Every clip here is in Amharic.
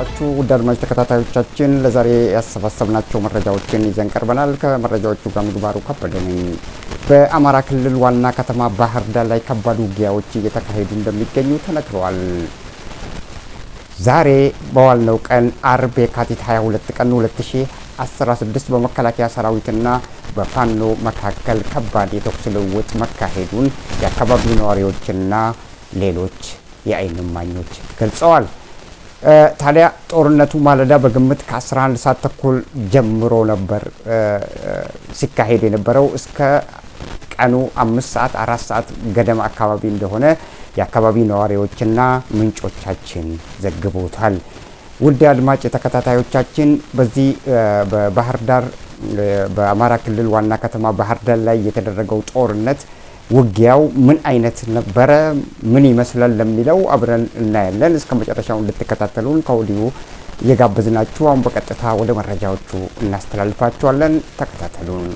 እንደምናላችሁ ውድ አድማጭ ተከታታዮቻችን ለዛሬ ያሰባሰብናቸው መረጃዎችን ይዘን ቀርበናል። ከመረጃዎቹ ጋር ምግባሩ ከበደ ነኝ። በአማራ ክልል ዋና ከተማ ባህር ዳር ላይ ከባድ ውጊያዎች እየተካሄዱ እንደሚገኙ ተነግሯል። ዛሬ በዋልነው ቀን አርብ የካቲት 22 ቀን 2016 በመከላከያ ሰራዊትና በፋኖ መካከል ከባድ የተኩስ ልውውጥ መካሄዱን የአካባቢው ነዋሪዎችና ሌሎች የዓይን እማኞች ገልጸዋል። ታዲያ ጦርነቱ ማለዳ በግምት ከ11 ሰዓት ተኩል ጀምሮ ነበር ሲካሄድ የነበረው እስከ ቀኑ 5 ሰዓት 4 ሰዓት ገደማ አካባቢ እንደሆነ የአካባቢ ነዋሪዎችና ምንጮቻችን ዘግበውታል። ውድ አድማጭ ተከታታዮቻችን በዚህ በባህር ዳር በአማራ ክልል ዋና ከተማ ባህር ዳር ላይ የተደረገው ጦርነት ውጊያው ምን አይነት ነበረ፣ ምን ይመስላል ለሚለው አብረን እናያለን። እስከ መጨረሻው እንድትከታተሉን ከወዲሁ እየጋበዝናችሁ አሁን በቀጥታ ወደ መረጃዎቹ እናስተላልፋችኋለን። ተከታተሉን።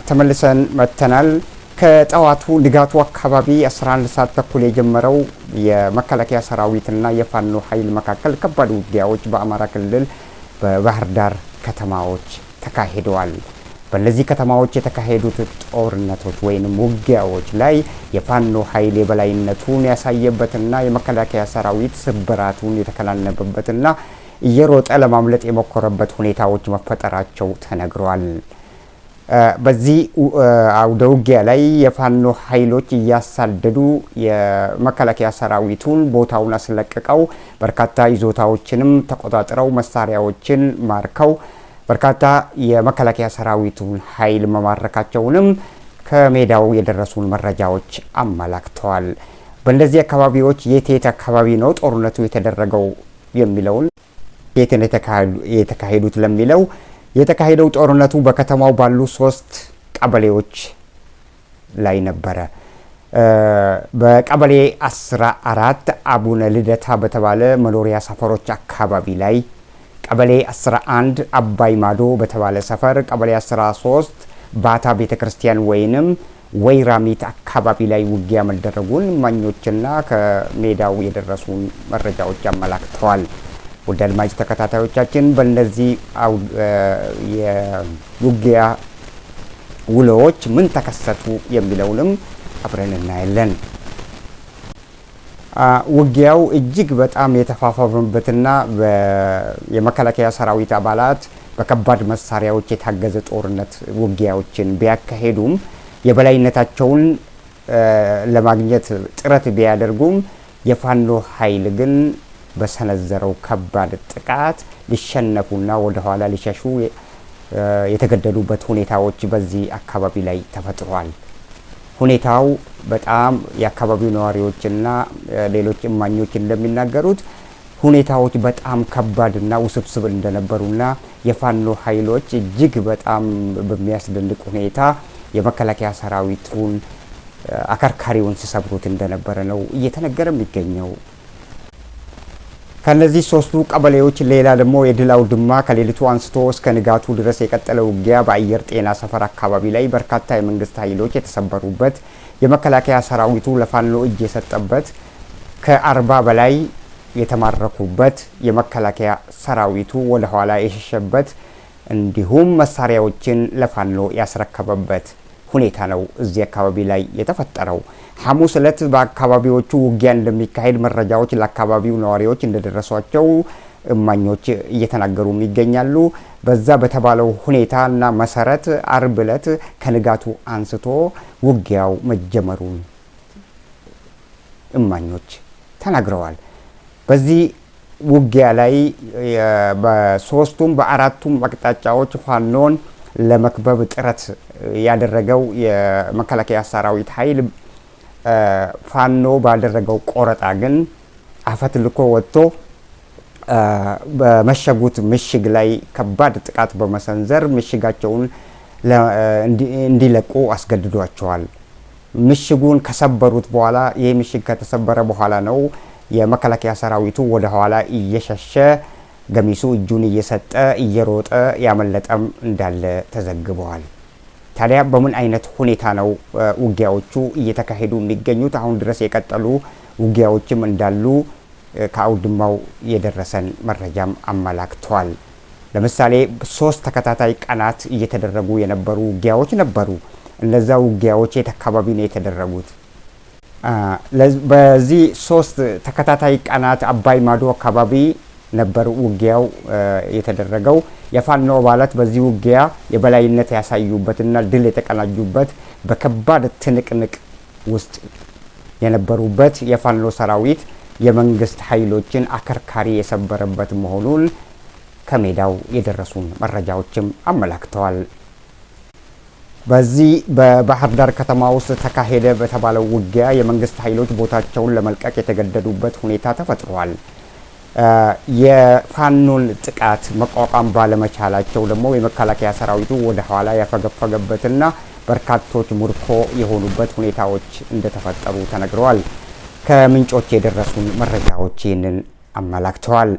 ተመልሰን መጥተናል። ከጠዋቱ ንጋቱ አካባቢ 11 ሰዓት ተኩል የጀመረው የመከላከያ ሰራዊትና የፋኖ ኃይል መካከል ከባድ ውጊያዎች በአማራ ክልል በባህር ዳር ከተማዎች ተካሂደዋል። በእነዚህ ከተማዎች የተካሄዱት ጦርነቶች ወይንም ውጊያዎች ላይ የፋኖ ኃይል የበላይነቱን ያሳየበትና የመከላከያ ሰራዊት ስብራቱን የተከናነበበትና እየሮጠ ለማምለጥ የሞከረበት ሁኔታዎች መፈጠራቸው ተነግሯል። በዚህ አውደ ውጊያ ላይ የፋኖ ኃይሎች እያሳደዱ የመከላከያ ሰራዊቱን ቦታውን አስለቅቀው በርካታ ይዞታዎችንም ተቆጣጥረው መሳሪያዎችን ማርከው በርካታ የመከላከያ ሰራዊቱን ኃይል መማረካቸውንም ከሜዳው የደረሱን መረጃዎች አመላክተዋል። በእነዚህ አካባቢዎች የት አካባቢ ነው ጦርነቱ የተደረገው የሚለውን የት ነው የተካሄዱት ለሚለው የተካሄደው ጦርነቱ በከተማው ባሉ 3 ቀበሌዎች ላይ ነበረ። በቀበሌ 14 አቡነ ልደታ በተባለ መኖሪያ ሰፈሮች አካባቢ ላይ፣ ቀበሌ 11 አባይ ማዶ በተባለ ሰፈር፣ ቀበሌ 13 ባታ ቤተክርስቲያን ወይንም ወይራሚት አካባቢ ላይ ውጊያ መደረጉን እማኞችና ከሜዳው የደረሱ መረጃዎች አመላክተዋል። ወደ አድማጭ ተከታታዮቻችን በእነዚህ የውጊያ ውሎዎች ምን ተከሰቱ የሚለውንም አብረን እናያለን። ውጊያው እጅግ በጣም የተፋፋመበትና የመከላከያ ሰራዊት አባላት በከባድ መሳሪያዎች የታገዘ ጦርነት ውጊያዎችን ቢያካሄዱም የበላይነታቸውን ለማግኘት ጥረት ቢያደርጉም የፋኖ ኃይል ግን በሰነዘረው ከባድ ጥቃት ሊሸነፉና ወደ ኋላ ሊሸሹ የተገደዱበት ሁኔታዎች በዚህ አካባቢ ላይ ተፈጥሯል። ሁኔታው በጣም የአካባቢው ነዋሪዎችና ሌሎች እማኞች እንደሚናገሩት ሁኔታዎች በጣም ከባድና ውስብስብ እንደነበሩና የፋኖ ኃይሎች እጅግ በጣም በሚያስደንቅ ሁኔታ የመከላከያ ሰራዊቱን አከርካሪውን ሲሰብሩት እንደነበረ ነው እየተነገረ የሚገኘው። ከነዚህ 3ቱ ቀበሌዎች ሌላ ደግሞ የድል አውድማ ከሌሊቱ አንስቶ እስከ ንጋቱ ድረስ የቀጠለው ውጊያ በአየር ጤና ሰፈር አካባቢ ላይ በርካታ የመንግስት ኃይሎች የተሰበሩበት፣ የመከላከያ ሰራዊቱ ለፋኖ እጅ የሰጠበት፣ ከ40 በላይ የተማረኩበት፣ የመከላከያ ሰራዊቱ ወደ ኋላ የሸሸበት እንዲሁም መሳሪያዎችን ለፋኖ ያስረከበበት ሁኔታ ነው እዚህ አካባቢ ላይ የተፈጠረው። ሐሙስ ዕለት በአካባቢዎቹ ውጊያ እንደሚካሄድ መረጃዎች ለአካባቢው ነዋሪዎች እንደደረሷቸው እማኞች እየተናገሩ ይገኛሉ። በዛ በተባለው ሁኔታና መሰረት አርብ ዕለት ከንጋቱ አንስቶ ውጊያው መጀመሩን እማኞች ተናግረዋል። በዚህ ውጊያ ላይ በ3ቱም በ4ቱም አቅጣጫዎች ፋኖን ለመክበብ ጥረት ያደረገው የመከላከያ ሰራዊት ኃይል ፋኖ ባደረገው ቆረጣ ግን አፈትልኮ ወጥቶ በመሸጉት ምሽግ ላይ ከባድ ጥቃት በመሰንዘር ምሽጋቸውን እንዲለቁ አስገድዷቸዋል። ምሽጉን ከሰበሩት በኋላ ይህ ምሽግ ከተሰበረ በኋላ ነው የመከላከያ ሰራዊቱ ወደ ኋላ እየሸሸ ገሚሱ እጁን እየሰጠ እየሮጠ ያመለጠም እንዳለ ተዘግበዋል። ታዲያ በምን አይነት ሁኔታ ነው ውጊያዎቹ እየተካሄዱ የሚገኙት? አሁን ድረስ የቀጠሉ ውጊያዎችም እንዳሉ ከአውድማው የደረሰን መረጃም አመላክቷል። ለምሳሌ 3 ተከታታይ ቀናት እየተደረጉ የነበሩ ውጊያዎች ነበሩ። እነዛ ውጊያዎች የት አካባቢ ነው የተደረጉት? በዚህ 3 ተከታታይ ቀናት አባይ ማዶ አካባቢ ነበር ውጊያው የተደረገው። የፋኖ አባላት በዚህ ውጊያ የበላይነት ያሳዩበትና ድል የተቀናጁበት በከባድ ትንቅንቅ ውስጥ የነበሩበት የፋኖ ሰራዊት የመንግስት ኃይሎችን አከርካሪ የሰበረበት መሆኑን ከሜዳው የደረሱን መረጃዎችም አመላክተዋል። በዚህ በባህር ዳር ከተማ ውስጥ ተካሄደ በተባለው ውጊያ የመንግስት ኃይሎች ቦታቸውን ለመልቀቅ የተገደዱበት ሁኔታ ተፈጥሯል። የፋኖን ጥቃት መቋቋም ባለመቻላቸው ደግሞ የመከላከያ ሰራዊቱ ወደ ኋላ ያፈገፈገበትና በርካቶች ሙርኮ የሆኑበት ሁኔታዎች እንደተፈጠሩ ተነግረዋል። ከምንጮች የደረሱን መረጃዎች ይህንን አመላክተዋል።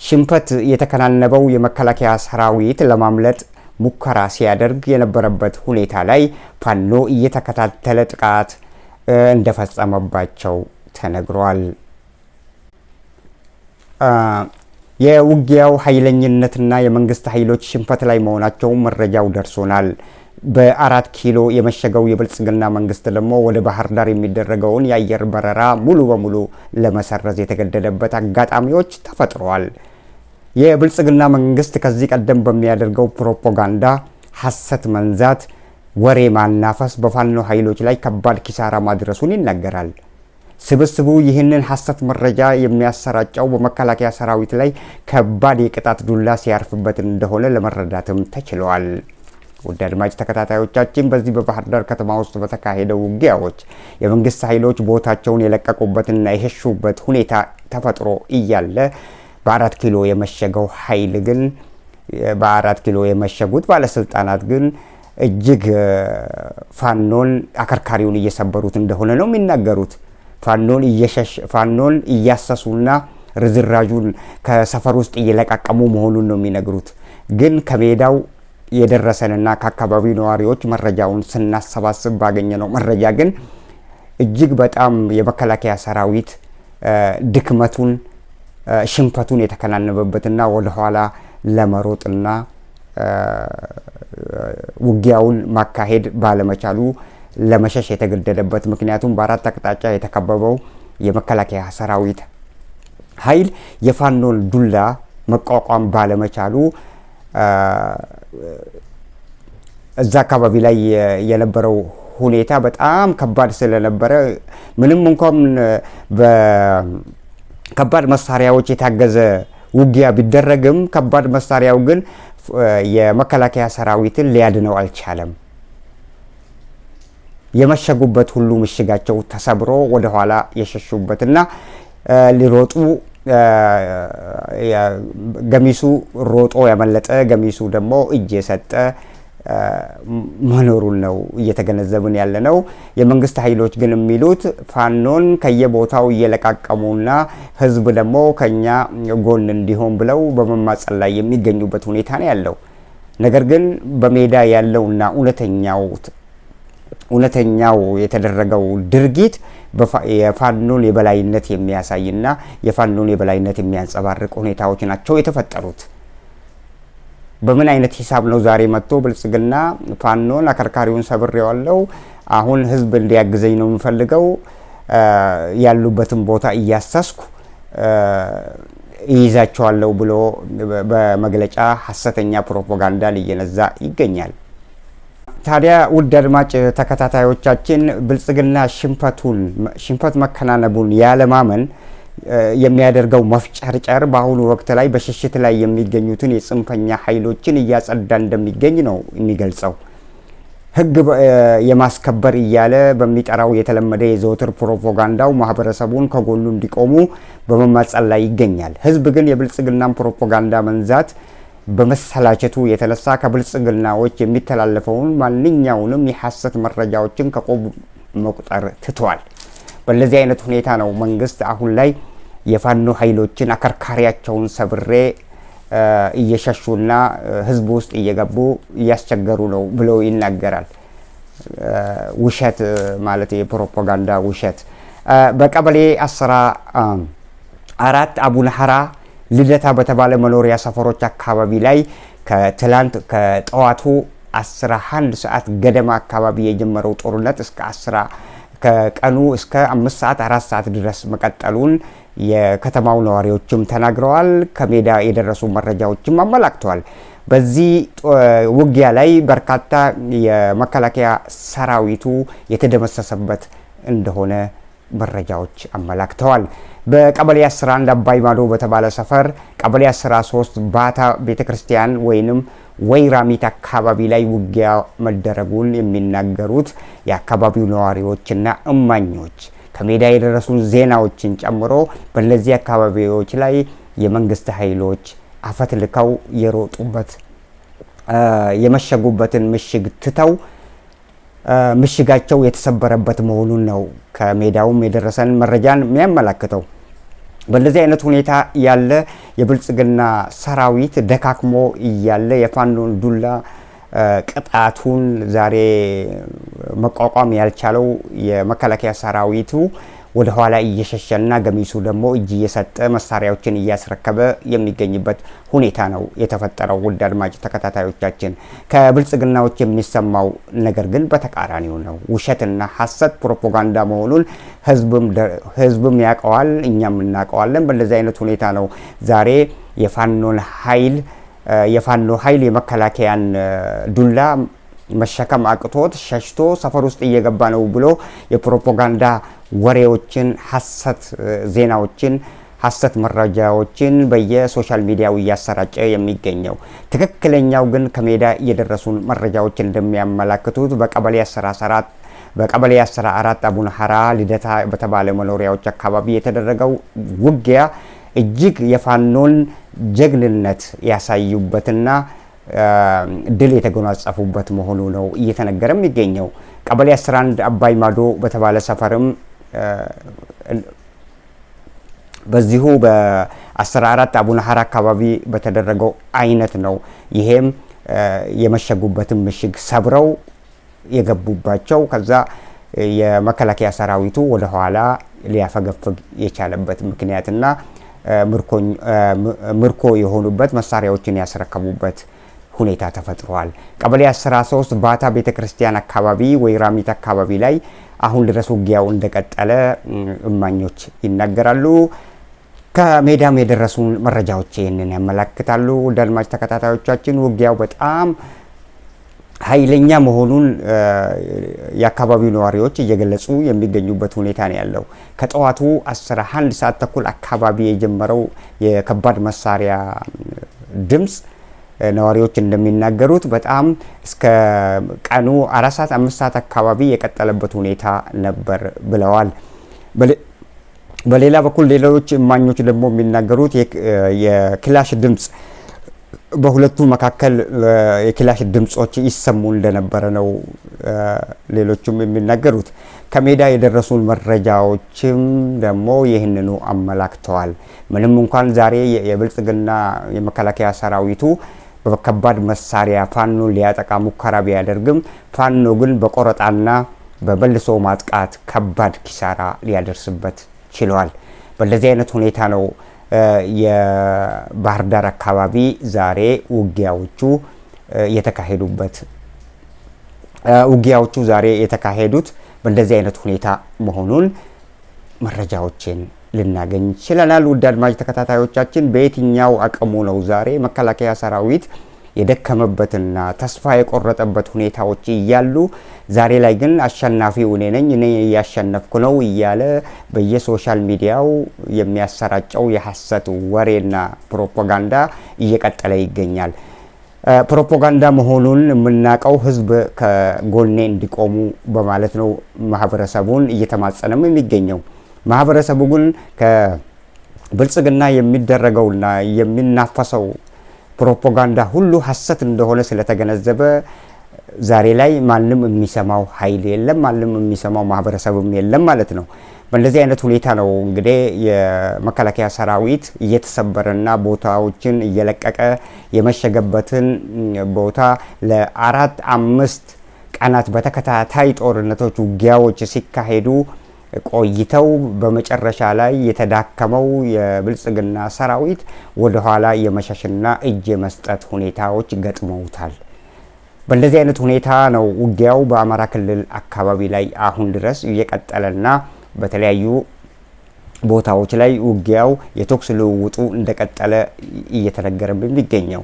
ሽንፈት የተከናነበው የመከላከያ ሰራዊት ለማምለጥ ሙከራ ሲያደርግ የነበረበት ሁኔታ ላይ ፋኖ እየተከታተለ ጥቃት እንደፈጸመባቸው ተነግሯል። የውጊያው ኃይለኝነትና የመንግስት ኃይሎች ሽንፈት ላይ መሆናቸው መረጃው ደርሶናል። በ4 ኪሎ የመሸገው የብልጽግና መንግስት ደግሞ ወደ ባህር ዳር የሚደረገውን የአየር በረራ ሙሉ በሙሉ ለመሰረዝ የተገደደበት አጋጣሚዎች ተፈጥረዋል። የብልጽግና መንግስት ከዚህ ቀደም በሚያደርገው ፕሮፓጋንዳ ሐሰት መንዛት፣ ወሬ ማናፈስ በፋኖ ኃይሎች ላይ ከባድ ኪሳራ ማድረሱን ይናገራል። ስብስቡ ይህንን ሐሰት መረጃ የሚያሰራጨው በመከላከያ ሰራዊት ላይ ከባድ የቅጣት ዱላ ሲያርፍበት እንደሆነ ለመረዳትም ተችሏል። ውድ አድማጭ ተከታታዮቻችን በዚህ በባህር ዳር ከተማ ውስጥ በተካሄደው ውጊያዎች የመንግስት ኃይሎች ቦታቸውን የለቀቁበትና የሸሹበት ሁኔታ ተፈጥሮ እያለ በ4 ኪሎ የመሸገው ኃይል ግን በ4 ኪሎ የመሸጉት ባለስልጣናት ግን እጅግ ፋኖን አከርካሪውን እየሰበሩት እንደሆነ ነው የሚናገሩት። ፋኖን እያሰሱና ርዝራዡን ከሰፈር ውስጥ እየለቃቀሙ መሆኑን ነው የሚነግሩት። ግን ከሜዳው የደረሰንና ከአካባቢው ነዋሪዎች መረጃውን ስናሰባስብ ባገኘነው መረጃ ግን እጅግ በጣም የመከላከያ ሰራዊት ድክመቱን ሽንፈቱን የተከናነበበትና ወደ ኋላ ለመሮጥና ውጊያውን ማካሄድ ባለመቻሉ ለመሸሽ የተገደደበት፣ ምክንያቱም በ4 አቅጣጫ የተከበበው የመከላከያ ሰራዊት ኃይል የፋኖን ዱላ መቋቋም ባለመቻሉ እዛ አካባቢ ላይ የነበረው ሁኔታ በጣም ከባድ ስለነበረ ምንም እንኳን በከባድ መሳሪያዎች የታገዘ ውጊያ ቢደረግም ከባድ መሳሪያው ግን የመከላከያ ሰራዊትን ሊያድነው አልቻለም። የመሸጉበት ሁሉ ምሽጋቸው ተሰብሮ ወደ ኋላ የሸሹበትና ሊሮጡ ገሚሱ ሮጦ ያመለጠ፣ ገሚሱ ደግሞ እጅ የሰጠ መኖሩን ነው እየተገነዘብን ያለ ነው። የመንግስት ኃይሎች ግን የሚሉት ፋኖን ከየቦታው እየለቃቀሙና ህዝብ ደግሞ ከኛ ጎን እንዲሆን ብለው በመማጸን ላይ የሚገኙበት ሁኔታ ነው ያለው። ነገር ግን በሜዳ ያለውና እውነተኛው የተደረገው ድርጊት የፋኖን የበላይነት የሚያሳይና የፋኖን የበላይነት የሚያንጸባርቅ ሁኔታዎች ናቸው የተፈጠሩት። በምን አይነት ሂሳብ ነው ዛሬ መጥቶ ብልጽግና ፋኖን አከርካሪውን ሰብሬዋለሁ፣ አሁን ህዝብ እንዲያግዘኝ ነው የሚፈልገው፣ ያሉበትን ቦታ እያሰስኩ ይይዛቸዋለሁ ብሎ በመግለጫ ሐሰተኛ ፕሮፓጋንዳ እየነዛ ይገኛል። ታዲያ ውድ አድማጭ ተከታታዮቻችን ብልጽግና ሽንፈት መከናነቡን ያለማመን የሚያደርገው መፍጨርጨር በአሁኑ ወቅት ላይ በሽሽት ላይ የሚገኙትን የጽንፈኛ ኃይሎችን እያጸዳ እንደሚገኝ ነው የሚገልጸው። ህግ የማስከበር እያለ በሚጠራው የተለመደ የዘወትር ፕሮፓጋንዳው ማህበረሰቡን ከጎኑ እንዲቆሙ በመማጸን ላይ ይገኛል። ህዝብ ግን የብልጽግናን ፕሮፓጋንዳ መንዛት በመሰላቸቱ የተነሳ ከብልጽግናዎች የሚተላለፈውን ማንኛውንም የሐሰት መረጃዎችን ከቆብ መቁጠር ትቷል። በእነዚህ አይነት ሁኔታ ነው መንግስት አሁን ላይ የፋኖ ኃይሎችን አከርካሪያቸውን ሰብሬ እየሸሹና ህዝብ ውስጥ እየገቡ እያስቸገሩ ነው ብሎ ይናገራል። ውሸት ማለት የፕሮፓጋንዳ ውሸት። በቀበሌ 14 አቡነ ሐራ ልደታ በተባለ መኖሪያ ሰፈሮች አካባቢ ላይ ከጠዋቱ 11 ሰዓት ገደማ አካባቢ የጀመረው ጦርነት ከቀኑ እስከ 5 ሰዓት 4 ሰዓት ድረስ መቀጠሉን የከተማው ነዋሪዎችም ተናግረዋል። ከሜዳ የደረሱ መረጃዎችም አመላክተዋል። በዚህ ውጊያ ላይ በርካታ የመከላከያ ሰራዊቱ የተደመሰሰበት እንደሆነ መረጃዎች አመላክተዋል። በቀበሌ 11 አባይ ማዶ በተባለ ሰፈር፣ ቀበሌ 13 ባታ ቤተክርስቲያን ወይንም ወይራሚት አካባቢ ላይ ውጊያ መደረጉን የሚናገሩት የአካባቢው ነዋሪዎችና እማኞች ከሜዳ የደረሱ ዜናዎችን ጨምሮ በእነዚህ አካባቢዎች ላይ የመንግስት ኃይሎች አፈትልከው የሮጡበት የመሸጉበትን ምሽግ ትተው ምሽጋቸው የተሰበረበት መሆኑን ነው ከሜዳውም የደረሰን መረጃን የሚያመላክተው። በእንደዚህ አይነት ሁኔታ ያለ የብልጽግና ሰራዊት ደካክሞ እያለ የፋኖን ዱላ ቅጣቱን ዛሬ መቋቋም ያልቻለው የመከላከያ ሰራዊቱ ወደ ኋላ እየሸሸና ገሚሱ ደግሞ እጅ እየሰጠ መሳሪያዎችን እያስረከበ የሚገኝበት ሁኔታ ነው የተፈጠረው። ውድ አድማጭ ተከታታዮቻችን፣ ከብልጽግናዎች የሚሰማው ነገር ግን በተቃራኒው ነው። ውሸትና ሐሰት ፕሮፓጋንዳ መሆኑን ህዝብም ያውቀዋል፣ እኛም እናውቀዋለን። በእንደዚህ አይነት ሁኔታ ነው ዛሬ የፋኖ ኃይል የመከላከያን ዱላ መሸከም አቅቶት ሸሽቶ ሰፈር ውስጥ እየገባ ነው ብሎ የፕሮፓጋንዳ ወሬዎችን፣ ሐሰት ዜናዎችን፣ ሐሰት መረጃዎችን በየሶሻል ሚዲያው እያሰራጨ የሚገኘው። ትክክለኛው ግን ከሜዳ የደረሱን መረጃዎች እንደሚያመላክቱት በቀበሌ 14 አቡነ ሐራ ልደታ በተባለ መኖሪያዎች አካባቢ የተደረገው ውጊያ እጅግ የፋኖን ጀግንነት ያሳዩበትና ድል የተጎናጸፉበት መሆኑ ነው እየተነገረ የሚገኘው። ቀበሌ 11 አባይ ማዶ በተባለ ሰፈርም በዚሁ በ14 አቡነ ሐራ አካባቢ በተደረገው አይነት ነው። ይሄም የመሸጉበትን ምሽግ ሰብረው የገቡባቸው፣ ከዛ የመከላከያ ሰራዊቱ ወደ ኋላ ሊያፈገፍግ የቻለበት ምክንያትና ምርኮ የሆኑበት መሳሪያዎችን ያስረከቡበት ሁኔታ ተፈጥሯል። ቀበሌ 13 ባታ ቤተክርስቲያን አካባቢ ወይራሚት አካባቢ ላይ አሁን ድረስ ውጊያው እንደቀጠለ እማኞች ይናገራሉ። ከሜዳም የደረሱን መረጃዎች ይህንን ያመላክታሉ። ውድ አድማጭ ተከታታዮቻችን፣ ውጊያው በጣም ኃይለኛ መሆኑን የአካባቢው ነዋሪዎች እየገለጹ የሚገኙበት ሁኔታ ነው ያለው። ከጠዋቱ 11 ሰዓት ተኩል አካባቢ የጀመረው የከባድ መሳሪያ ድምፅ ነዋሪዎች እንደሚናገሩት በጣም እስከ ቀኑ 4 ሰዓት 5 ሰዓት አካባቢ የቀጠለበት ሁኔታ ነበር ብለዋል። በሌላ በኩል ሌሎች እማኞች ደግሞ የሚናገሩት የክላሽ ድምፅ በሁለቱ መካከል የክላሽ ድምጾች ይሰሙ እንደነበረ ነው ሌሎችም የሚናገሩት። ከሜዳ የደረሱን መረጃዎችም ደግሞ ይህንኑ አመላክተዋል። ምንም እንኳን ዛሬ የብልጽግና የመከላከያ ሰራዊቱ በከባድ መሳሪያ ፋኖ ሊያጠቃ ሙከራ ቢያደርግም ፋኖ ግን በቆረጣና በመልሶ ማጥቃት ከባድ ኪሳራ ሊያደርስበት ችሏል። በእንደዚህ አይነት ሁኔታ ነው የባህር ዳር አካባቢ ዛሬ ውጊያዎቹ የተካሄዱት በእንደዚህ አይነት ሁኔታ መሆኑን መረጃዎችን ልናገኝ ችለናል። ውድ አድማጭ ተከታታዮቻችን፣ በየትኛው አቅሙ ነው ዛሬ መከላከያ ሰራዊት የደከመበትና ተስፋ የቆረጠበት ሁኔታዎች እያሉ ዛሬ ላይ ግን አሸናፊው እኔ ነኝ፣ እኔ እያሸነፍኩ ነው እያለ በየሶሻል ሚዲያው የሚያሰራጨው የሐሰት ወሬና ፕሮፓጋንዳ እየቀጠለ ይገኛል። ፕሮፓጋንዳ መሆኑን የምናውቀው ህዝብ ከጎኔ እንዲቆሙ በማለት ነው ማህበረሰቡን እየተማጸነም የሚገኘው። ማህበረሰቡ ግን ከብልጽግና የሚደረገውና የሚናፈሰው ፕሮፓጋንዳ ሁሉ ሐሰት እንደሆነ ስለተገነዘበ ዛሬ ላይ ማንም የሚሰማው ኃይል የለም፣ ማንም የሚሰማው ማህበረሰብም የለም ማለት ነው። በእንደዚህ አይነት ሁኔታ ነው እንግዲህ የመከላከያ ሰራዊት እየተሰበረና ቦታዎችን እየለቀቀ የመሸገበትን ቦታ ለአራት አምስት ቀናት በተከታታይ ጦርነቶች ውጊያዎች ሲካሄዱ ቆይተው በመጨረሻ ላይ የተዳከመው የብልጽግና ሰራዊት ወደ ኋላ የመሸሽና እጅ የመስጠት ሁኔታዎች ገጥመውታል። በእንደዚህ አይነት ሁኔታ ነው ውጊያው በአማራ ክልል አካባቢ ላይ አሁን ድረስ እየቀጠለና በተለያዩ ቦታዎች ላይ ውጊያው የተኩስ ልውውጡ እንደቀጠለ እየተነገረ የሚገኘው።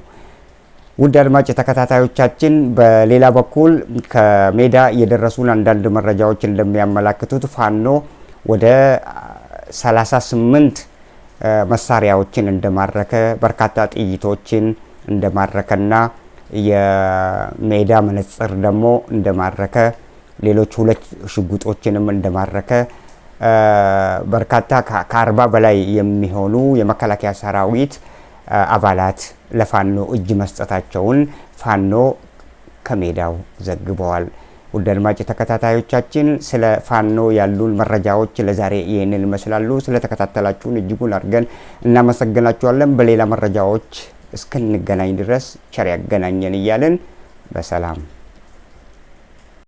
ውድ አድማጭ ተከታታዮቻችን፣ በሌላ በኩል ከሜዳ የደረሱን አንዳንድ መረጃዎች እንደሚያመላክቱት ፋኖ ወደ 38 መሳሪያዎችን እንደማረከ፣ በርካታ ጥይቶችን እንደማረከና የሜዳ መነጽር ደግሞ እንደማረከ፣ ሌሎች 2 ሽጉጦችንም እንደማረከ፣ በርካታ ከ40 በላይ የሚሆኑ የመከላከያ ሰራዊት አባላት ለፋኖ እጅ መስጠታቸውን ፋኖ ከሜዳው ዘግበዋል። ውድ አድማጭ ተከታታዮቻችን፣ ስለ ፋኖ ያሉን መረጃዎች ለዛሬ ይህንን ይመስላሉ። ስለተከታተላችሁን እጅጉን አድርገን እናመሰግናችኋለን። በሌላ መረጃዎች እስክንገናኝ ድረስ ቸር ያገናኘን እያልን በሰላም